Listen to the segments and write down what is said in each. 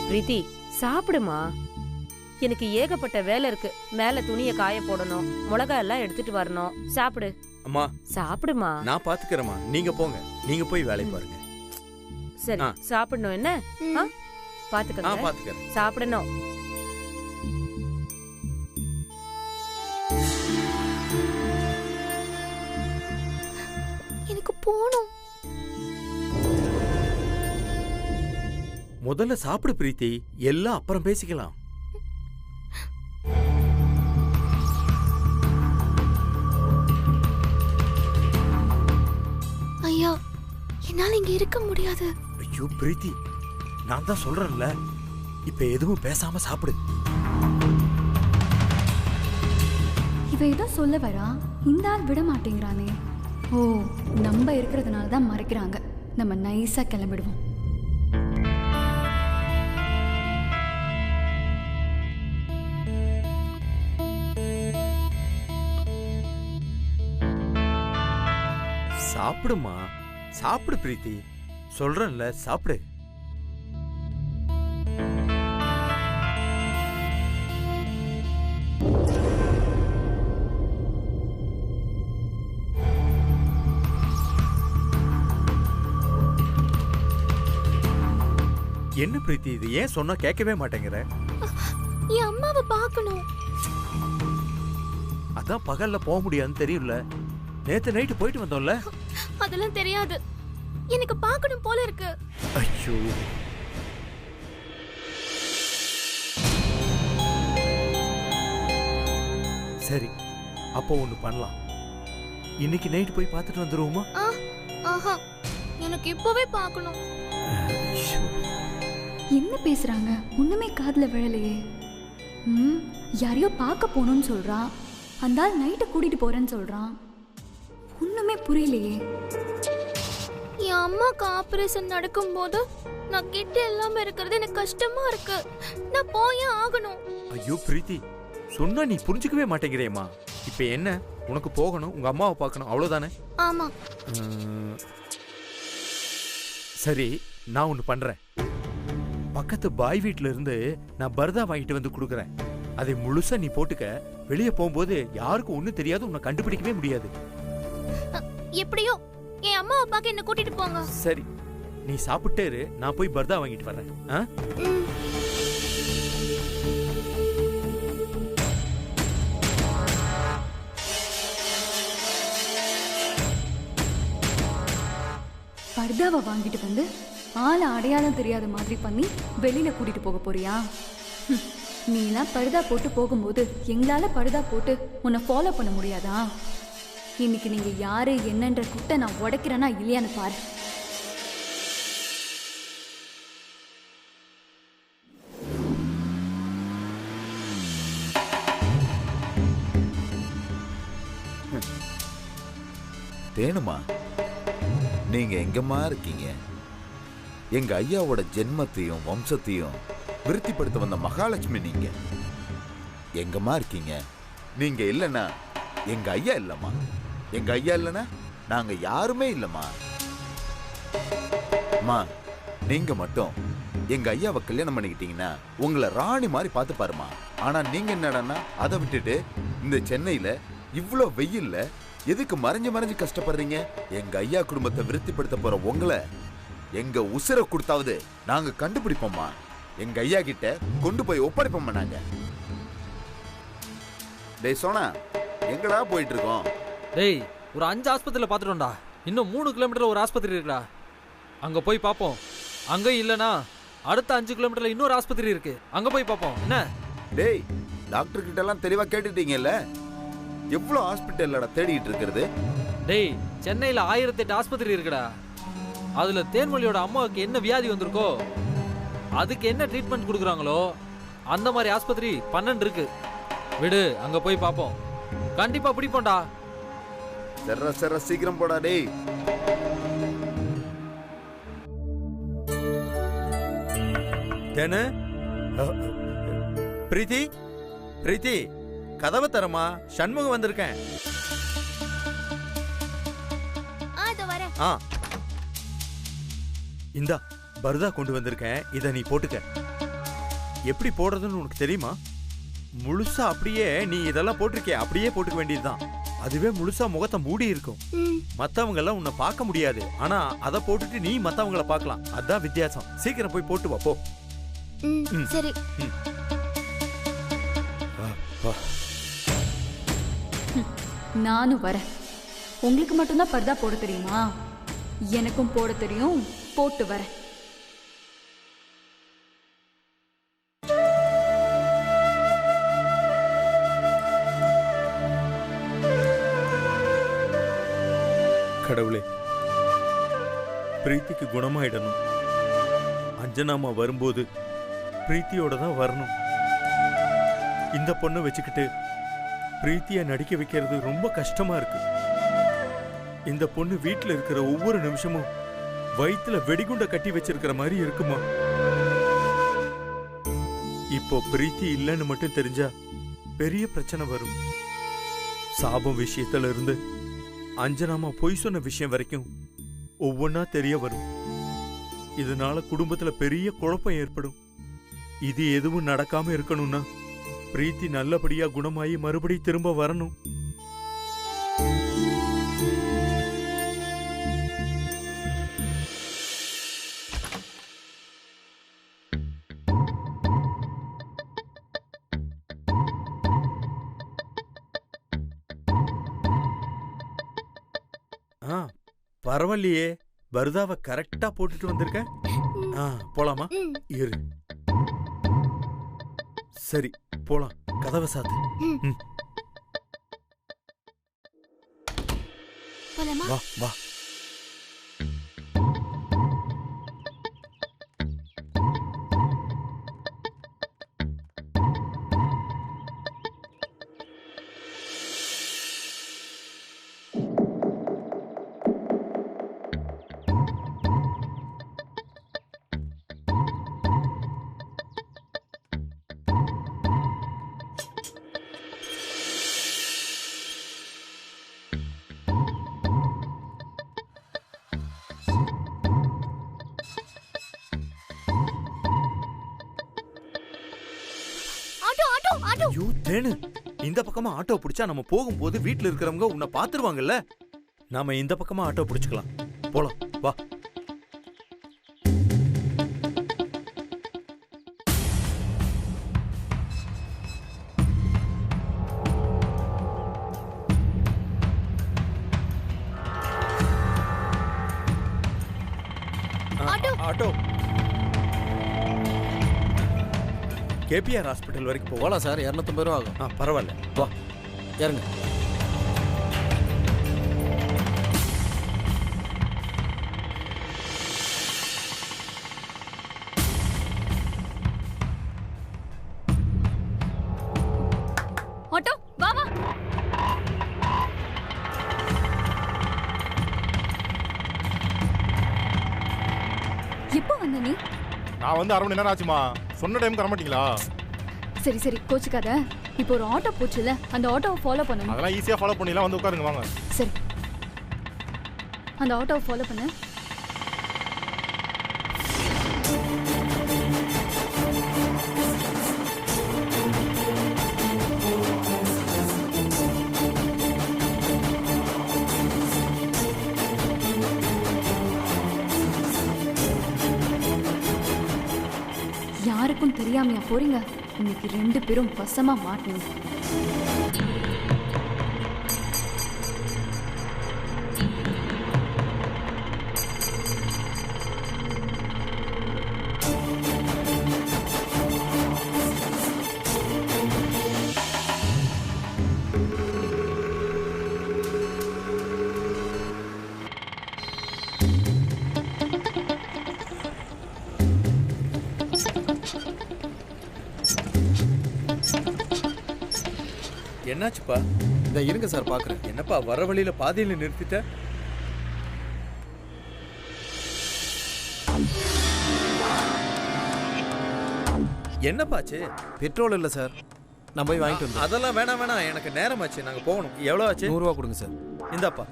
பிரீத்தி சாப்பிடுமா. எனக்கு ஏகப்பட்ட வேலை இருக்கு. மேல துணியை காய போடணும், மிளகாய் எல்லாம் எடுத்துட்டு வரணும். சாப்பிடு அம்மா. சாப்பிடுமா. நான் பாத்துக்கிறேம்மா, நீங்க போங்க, நீங்க போய் வேலை பாருங்க. சரி சாப்பிடணும். என்ன பாத்துக்கிறேன். சாப்பிடணும். எனக்கு போணும். முதல்ல சாப்பிடு பிரீத்தி, எல்லாம் அப்புறம் பேசிக்கலாம். ஐயா, என்னால இங்க இருக்க முடியாது. ஐயோ பிரீத்தி, நான் தான் சொல்றேன்ல, இப்ப எதுவும் பேசாம சாப்பிடு. இவ ஏதோ சொல்ல வரா, இந்த ஆள் விட மாட்டேங்கிறானே. ஓ, நம்ம இருக்கிறதுனால தான் மறைக்கிறாங்க. நம்ம நைஸா கிளம்பிடுவோம். சாப்பிடுமா, சாப்பிடு பிரீத்தி, சொல்றேன்ல சாப்பிடு. என்ன பிரீத்தி, இது ஏன் சொன்னா கேட்கவே மாட்டேங்கிற? என் அம்மாவை பார்க்கணும். அதான் பகல்ல போக முடியாதுன்னு தெரியும்ல. நேத்து நைட்டு போயிட்டு வந்தோம்ல. அதெல்லாம் தெரியாது, எனக்கு பார்க்கணும் போல இருக்கு. ஐயோ, சரி அப்போ ஒண்ணு பண்ணலாம். இன்னைக்கு நைட் போய் பார்த்துட்டு வந்துருவோமா? ஆஹா, எனக்கு இப்பவே பார்க்கணும். என்ன பேசுறாங்க? ஒண்ணுமே காதுல விழலையே. யாரையோ பார்க்க போகணும்னு சொல்றான், அந்த ஆள் நைட்டு கூட்டிட்டு போறேன்னு சொல்றான். ஒண்ணுமே புரியலையே. என் அம்மாக்கு ஆபரேஷன் நடக்கும்போது நான் கிட்ட எல்லாமே இருக்கிறது எனக்கு கஷ்டமா இருக்கு. நான் போயே ஆகணும். ஐயோ பிரீத்தி, சொன்னா நீ புரிஞ்சுக்கவே மாட்டேங்கிறேம்மா. இப்ப என்ன, உனக்கு போகணும், உங்க அம்மாவை பார்க்கணும், அவ்வளவுதானே? ஆமா. சரி, நான் ஒண்ணு பண்றேன். பக்கத்து பாய் வீட்டுல இருந்து நான் பர்தா வாங்கிட்டு வந்து கொடுக்குறேன். அதை முழுசா நீ போட்டுக்க. வெளியே போகும்போது யாருக்கும் ஒண்ணும் தெரியாது, உன்னை கண்டுபிடிக்கவே முடியாது. எப்படியோ என் அம்மா அப்பாக்கு என்ன கூட்டிட்டு போங்க. சரி, நீ சாப்பிட்டே இரு, நான் போய் பர்தா வாங்கிட்டு வர்றேன். பர்தாவை வாங்கிட்டு வந்து ஆளை அடையாளம் தெரியாத மாதிரி பண்ணி வெளியில கூட்டிட்டு போக போறியா? நீலாம் பர்தா போட்டு போகும்போது எங்களால பர்தா போட்டு உன்னை ஃபாலோ பண்ண முடியாதா? இன்னைக்கு நீங்க யாரு என்னன்ற குட்டை நான் உடைக்கிறேன்னா இல்லையான்னு பாரு. தேனுமா, நீங்க எங்கம்மா இருக்கீங்க? எங்க ஐயாவோட ஜென்மத்தையும் வம்சத்தையும் விருத்திப்படுத்த வந்த மகாலட்சுமி நீங்க. எங்கம்மா இருக்கீங்க? நீங்க இல்லைன்னா எங்க ஐயா இல்லம்மா. எங்க ஐயா இல்லைன்னா நாங்க யாருமே இல்லம்மா. அம்மா, நீங்க மட்டும் எங்க ஐயாவை கல்யாணம் பண்ணிக்கிட்டீங்கன்னா உங்களை ராணி மாதிரி பார்த்து பாருமா. ஆனா நீங்க என்னடா அதை விட்டுட்டு இந்த சென்னையில இவ்வளோ வெயில்ல எதுக்கு மறைஞ்சு மறைஞ்சு கஷ்டப்படுறீங்க? எங்க ஐயா குடும்பத்தை விருத்திப்படுத்த போற உங்களை எங்க உசிரை கொடுத்தாவது நாங்க கண்டுபிடிப்போம்மா. எங்க ஐயா கிட்ட கொண்டு போய் ஒப்படைப்போம்மா நாங்க. டேய் சோனா, எங்கடா போயிட்டு இருக்கோம்? டேய், ஒரு 5 ஆஸ்பத்திரியில பாத்துட்டோம்டா. இன்னும் 3 கிலோமீட்டர்ல ஒரு ஆஸ்பத்திரி இருக்குடா, அங்க போய் பாப்போம். அங்க இல்லனா அடுத்த 5 கிலோமீட்டர்ல இன்னொரு ஆஸ்பத்திரி இருக்கு, அங்க போய் பாப்போம். என்ன டேய், டாக்டர் கிட்ட எல்லாம் தெளிவா கேட்டுட்டீங்கல்ல? எவ்வளவு ஹாஸ்பிட்டல்லடா தேடிட்டு இருக்கிறது? டேய், சென்னையில 1008 ஆஸ்பத்திரி இருக்குடா. அதுல தேன்மொழியோட அம்மாவுக்கு என்ன வியாதி வந்திருக்கோ அதுக்கு என்ன ட்ரீட்மெண்ட் கொடுக்குறாங்களோ அந்த மாதிரி ஆஸ்பத்திரி 12 இருக்கு. விடு, அங்க போய் பாப்போம். கண்டிப்பா பிடிப்போம்டா. சர சர சீக்கிரம் போடா டேய். தேனு, பிரீத்தி, பிரீத்தி, கதவை தரமா, சண்முகம் வந்திருக்கேன். இந்தா பர்தா கொண்டு வந்திருக்கேன், இத நீ போட்டுக்க. எப்படி போடுறதுன்னு உனக்கு தெரியுமா? முழுசா அப்படியே நீ இதெல்லாம் போட்டிருக்கே அப்படியே போட்டுக்க வேண்டியதுதான். அதுவே முழுசா முகத்தை மூடி இருக்கும். மத்தவங்க எல்லாம் உன்னை பார்க்க முடியாது. ஆனா அதை போட்டுட்டு நீ மத்தவங்கள பார்க்கலாம். அதான் வித்தியாசம். சீக்கிரம் போய் போட்டு வா போ. சரி. நானும் வரேன். உங்களுக்கு மட்டும்தான் பர்தா போட தெரியுமா? எனக்கும் போட தெரியும். போட்டு வரேன். கடவுளே, பிரீத்திக்கு குணமாயிடணும். அஞ்சனாமா வரும்போது பிரீத்தியோட தான் வரணும். இந்த பொண்ணை வச்சுக்கிட்டு பிரீத்திய நடிக்க வைக்கிறது ரொம்ப கஷ்டமா இருக்கு. இந்த பொண்ணு வீட்டுல இருக்கிற ஒவ்வொரு நிமிஷமும் வயிற்றுல வெடிகுண்ட கட்டி வச்சிருக்கிற மாதிரி இருக்குமா? இப்போ பிரீத்தி இல்லைன்னு மட்டும் தெரிஞ்சா பெரிய பிரச்சனை வரும். சாபம் விஷயத்துல இருந்து அஞ்சனாமா பொய் சொன்ன விஷயம் வரைக்கும் ஒவ்வொன்னா தெரிய வரும். இதனால குடும்பத்துல பெரிய குழப்பம் ஏற்படும். இது எதுவும் நடக்காம இருக்கணும்னா பிரீத்தி நல்லபடியா குணமாயி மறுபடியும் திரும்ப வரணும். பரவாயில்லையே, பர்தாவை கரெக்டா போட்டுட்டு வந்திருக்க. போலாமா? இரு. சரி போலாம். கதவை சாத்து. வா வா. இந்த பக்கமா ஆட்டோ பிடிச்சா நம்ம போகும்போது வீட்டுல இருக்கிறவங்க உன்னை பாத்துருவாங்கல்ல. நாம இந்த பக்கமா ஆட்டோ பிடிச்சுக்கலாம். போலாம் வா. ஆட்டோ கேபிஆர் ஹாஸ்பிட்டல் வரைக்கும் போகலாம் சார். 250 ரூபா ஆகும். பரவாயில்ல வா இறங்க. ஆட்டோ வா வா. எப்போ வந்த நீ? நான் வந்து 1/2 மணி நேரம் ஆச்சுமா. சொன்ன டைம் தர மாட்டீங்களா? சரி சரி கோச்சுக்காத. இப்போ ஒரு ஆட்டோ போச்சுல, அந்த ஆட்டோவை ஃபாலோ பண்ணணும். அதெல்லாம் ஈஸியா ஃபாலோ பண்ணிடலாம். வந்து உட்காருங்க வாங்க. சரி, அந்த ஆட்டோவை ஃபாலோ பண்ணு. யாருக்கும் தெரியாமையா போறீங்க? இன்னைக்கு 2 பேரும் வசமா மாட்டீங்க. என்னாச்சுப்பா? இந்த இருங்க சார் பாக்குறேன். என்னப்பா வர வழியில பாதியில நிறுத்திட்ட? என்னப்பாச்சு? பெட்ரோல் இல்லை சார். நான் போய் வாங்கிட்டு வந்தேன். அதெல்லாம் வேணாம் வேணாம், எனக்கு நேரமாச்சு, நாங்க போகணும். எவ்வளோ ஆச்சு? 100 ரூபா கொடுங்க சார். இந்தாப்பா.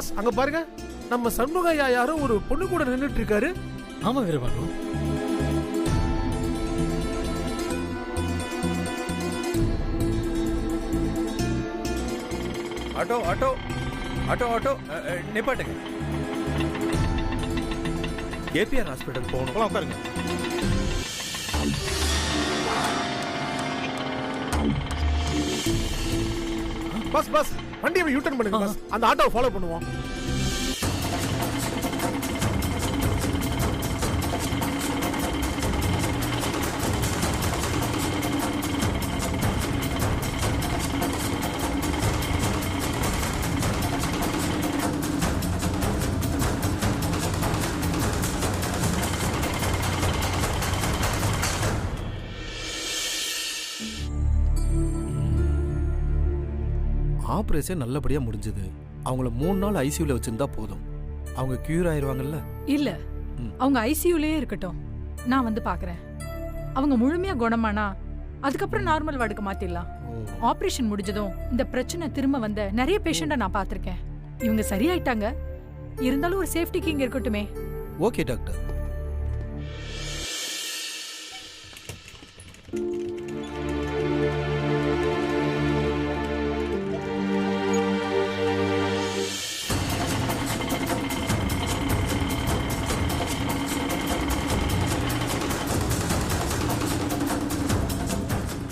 பாஸ் அங்க பாருங்க, நம்ம சண்முகையா யாரோ ஒரு பொண்ணு கூட நின்னுட்டு இருக்காரு. ஆமா Veerabahu. Auto auto auto auto நிப்பாட்டுங்க. ஏபிஆர் ஹாஸ்பிட்டல் போகணும். போலாம், உட்காருங்க. பஸ் பஸ் வண்டியை யூ டர்ன் பண்ணுங்க பஸ். அந்த ஆட்டோவை ஃபாலோ பண்ணுவோம். ஆபரேஷன் நல்லபடியா முடிஞ்சது. அவங்கள 3 நாள் ஐசியூல வச்சிருந்தா போதும். அவங்க கியூர் ஆயிருவாங்கல்ல? இல்ல, அவங்க ஐசியூலயே இருக்கட்டும். நான் வந்து பாக்குறேன். அவங்க முழுமையா குணமானா அதுக்கப்புறம் நார்மல் வார்டுக்கு மாத்திடலாம். ஆபரேஷன் முடிஞ்சதும் இந்த பிரச்சனை திரும்ப வந்த நிறைய பேஷண்ட நான் பாத்திருக்கேன். இவங்க சரியாயிட்டாங்க. இருந்தாலும் ஒரு சேஃப்டிக்கு இங்க இருக்கட்டுமே. Okay doctor.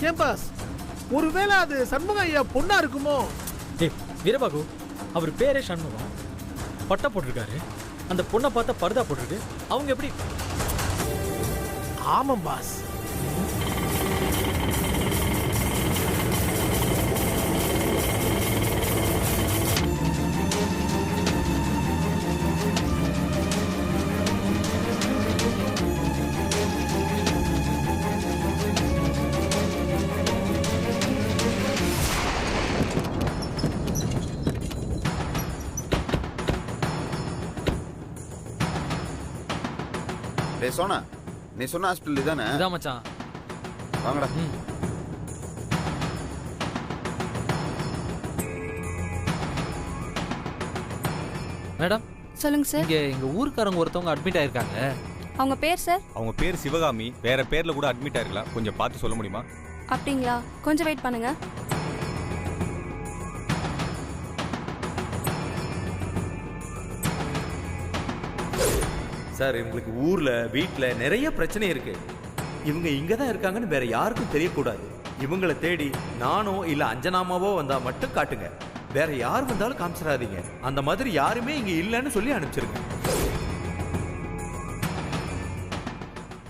கேம்பஸ், ஒருவேளை அது சண்முகையா பொண்ணா இருக்குமோ? டேய் வீரபாகு, அவர் பேரே சண்முகம். பட்டை போட்டிருக்காரு. அந்த பொண்ணை பார்த்தா பர்தா போட்டிருக்கு. அவங்க எப்படி? ஆமாம் பாஸ். சோனா, நீ சொன்ன ஹாஸ்பிட்டல் தானே? இதான் மச்சான். வாங்கடா. மேடம் சொல்லுங்க சார். இங்க எங்க ஊர்க்காரங்க ஒருத்தவங்க அட்மிட் ஆயிருக்காங்க. அவங்க பேர் சார்? அவங்க பேர் சிவகாமி. வேற பேர்ல கூட அட்மிட் ஆயிருக்கலாம். கொஞ்சம் பார்த்து சொல்ல முடியுமா? அப்படிங்களா? கொஞ்சம் வெயிட் பண்ணுங்க. சார், இவங்களுக்கு ஊர்ல வீட்டுல நிறைய பிரச்சனை இருக்கு. இவங்க இங்க தான் இருக்காங்கன்னு வேற யாருக்கும் தெரியக்கூடாது. இவங்களை தேடி நானோ இல்ல அஞ்சனாமாவோ வந்தா மட்டும் காட்டுங்க. வேற யார் வந்தாலும் காமிச்சிடாதீங்க. அந்த மாதிரி யாருமே இங்க இல்லைன்னு சொல்லி அனுப்பிச்சிருங்க.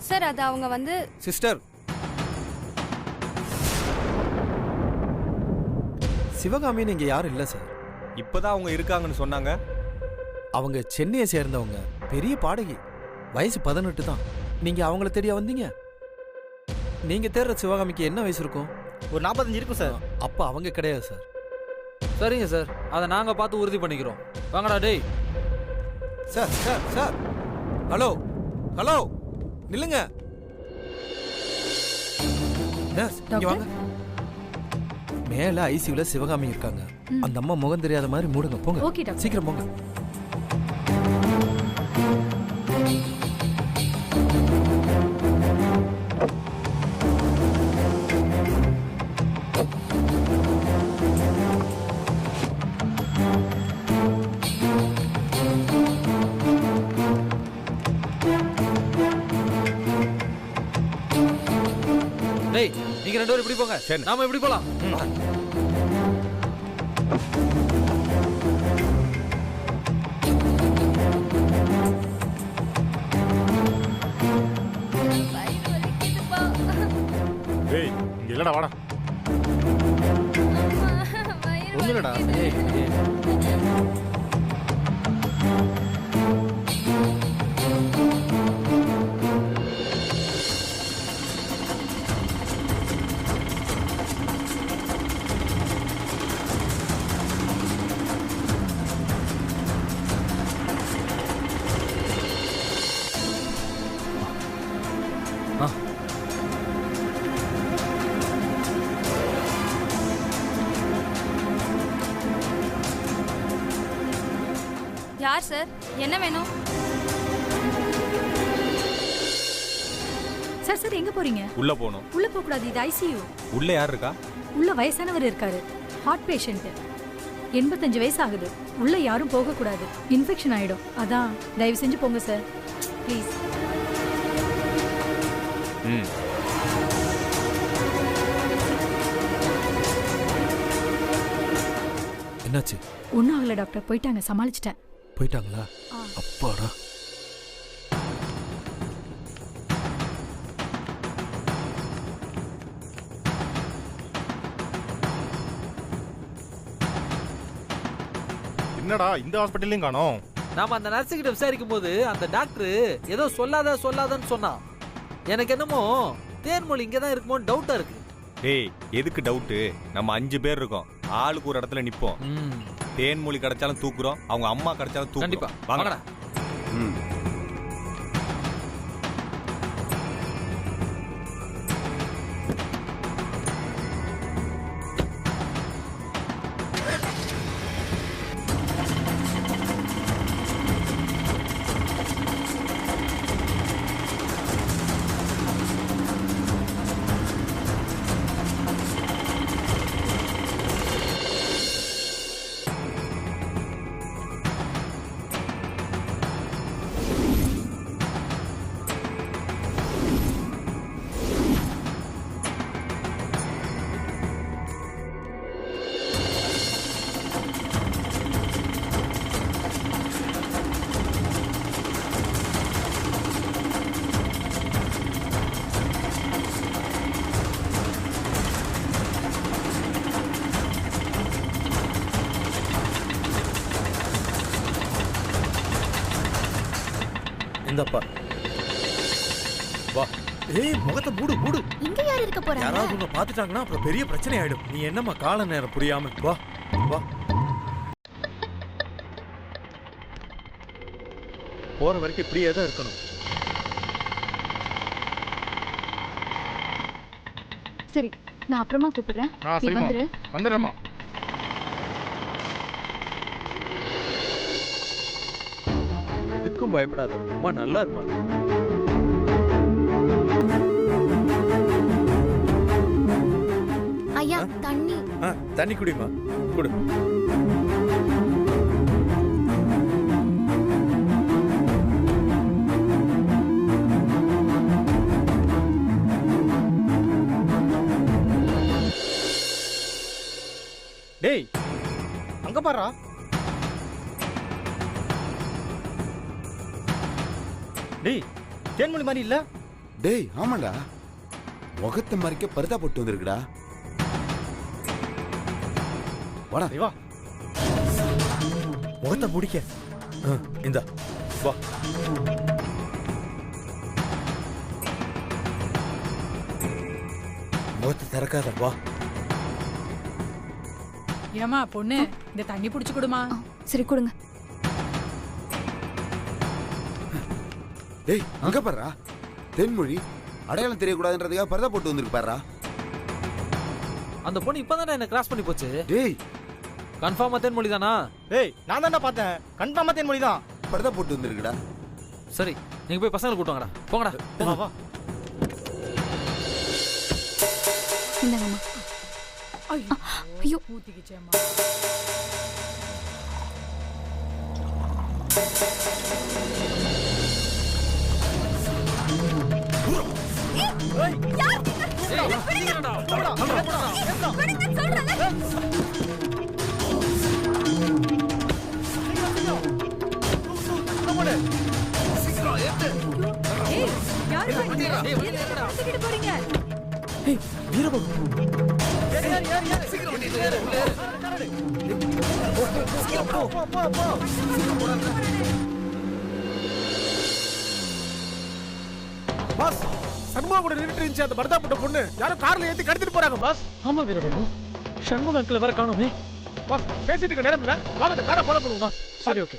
சார், அது அவங்க வந்து சிஸ்டர், சிவகாமின்னு இங்க யாரும் இல்ல சார். இப்பதான் அவங்க இருக்காங்கன்னு சொன்னாங்க. அவங்க சென்னையை சேர்ந்தவங்க, பெரிய பாடகி. வயசு 18 தான். நீங்க அவங்கள தேடியா வந்தீங்க? நீங்க தேடுற சிவகாமிக்கு என்ன வயசு இருக்கும்? ஒரு 45 இருக்கும் சார். அப்ப அவங்க கிடையாது சார். சரிங்க சார், அதை நாங்க பார்த்து உறுதி பண்ணிக்கிறோம். வாங்கடா டேய். Sir sir sir, hello hello, நில்லுங்க. இங்க வாங்க. மேல ஐசியூல சிவகாமி இருக்காங்க. அந்த அம்மா முகம் தெரியாத மாதிரி மூடுங்க. போங்க. Okay doctor. சீக்கிரம் போங்க. டேய், நீங்க 2 பேரும் இப்படி போங்க. நாம இப்படி போலாம். ஏய், இங்க இல்லடா, வாடா. ஒண்ணுலடா. யார் சார்? என்ன வேணும்? சார் சார் எங்க போறீங்க? உள்ள போகணும். உள்ள போக கூடாது, இது ஐசியூ. உள்ள யார் இருக்கா? உள்ள வயசானவர் இருக்காரு, ஹார்ட் பேஷண்ட். 85 வயசு ஆகுது. உள்ள யாரும் போக கூடாது, இன்ஃபெக்ஷன் ஆயிடும். அதான் தயவு செஞ்சு போங்க சார், ப்ளீஸ். என்னாச்சு? ஒன்றும் ஆகல டாக்டர், போயிட்டாங்க, சமாளிச்சிட்டேன். போயிட்டாங்களா? அப்பாடா. என்னடா இந்த ஹாஸ்பிட்டல்லையும் காணோம்? நாம அந்த நர்ஸு கிட்ட விசாரிக்கும் போது அந்த டாக்டர் ஏதோ சொல்லாதன்னு சொன்னான். எனக்கு என்னமோ தேன்மொழி இங்கே தான் இருக்குமோன்னு டவுட்டா இருக்கு. டேய், எதுக்கு டவுட்டு? நம்ம 5 பேர் இருக்கோம், ஆளுக்கு ஒரு இடத்துல நிப்போம். தேன்மொழி கிடைச்சாலும் தூக்குறோம், அவங்க அம்மா கிடைச்சாலும் தூக்குறோம். கண்டிப்பா வாங்கடா. இந்தப்பா வா. ஏய், முகத்தை மூடு மூடு. இங்க யார் இருக்க போறாங்க? யாராவது உன்னை பார்த்துட்டாங்கன்னா அப்புறம் பெரிய பிரச்சனை ஆயிடும். நீ என்னம்மா கால நேரம் புரியாம வா வா. போற வரைக்கும் இப்படியே தான் இருக்கணும். சரி, நான் அப்புறமா கூப்பிடுறேன். நீ வந்துரு. வந்துடுறேம்மா. எதுக்கும் பயப்படாத, அம்மா நல்லா இருப்பாங்க. ஐயா, தண்ணி. தண்ணி குடிமா, குடு. டேய், அங்க பாரா. டேய், தேன்மொழி மாதிரி இல்ல? டேய், ஆமாடா, முகத்தை மறைக்க பர்தா போட்டு வந்திருக்குடா. வாடா. வா. முகத்தை முடிக்க. இந்த வா. முகத்தை திறக்காத, வா. ஏமா பொண்ணு, இந்த தண்ணி புடிச்சு கொடுமா. சரி, கொடுங்க. டேய், அங்க பாருடா, தென்மொழி அடையாளம் தெரியக்கூடாதுன்றதுக்காக பர்தா போட்டு வந்திருக்கு பாருடா. அந்த பொண்ணு இப்பதானே என்ன கிராஸ் பண்ணி போச்சு. டேய், கன்ஃபார்மா தேன்மொழி தானா? டேய், நான் தான்டா பார்த்தேன், கன்ஃபார்மா தேன்மொழி தான். பர்தா போட்டு வந்திருக்குடா. சரி, நீங்க போய் பசங்களை கூட்டு வாங்கடா. போங்கடா. வா வா. இந்தாங்கம்மா. ஐயோ, ஊத்திக்கிச்சேம்மா. பாஸ், சண்முகா கூட நின்னுட்டு இருந்துச்சு அந்த பர்தா போட்ட பொண்ணு. யாரோ கார்ல ஏத்தி கடத்திட்டு போறாங்க பாஸ். ஆமா வீரபாபு, சண்முக அங்கிள் வர காணோமே. பாஸ், பேசிட்டு இருக்க நேரம் இல்ல, வாங்க அந்த காரை ஃபாலோ பண்ணுவோம் பாஸ். சரி, ஓகே.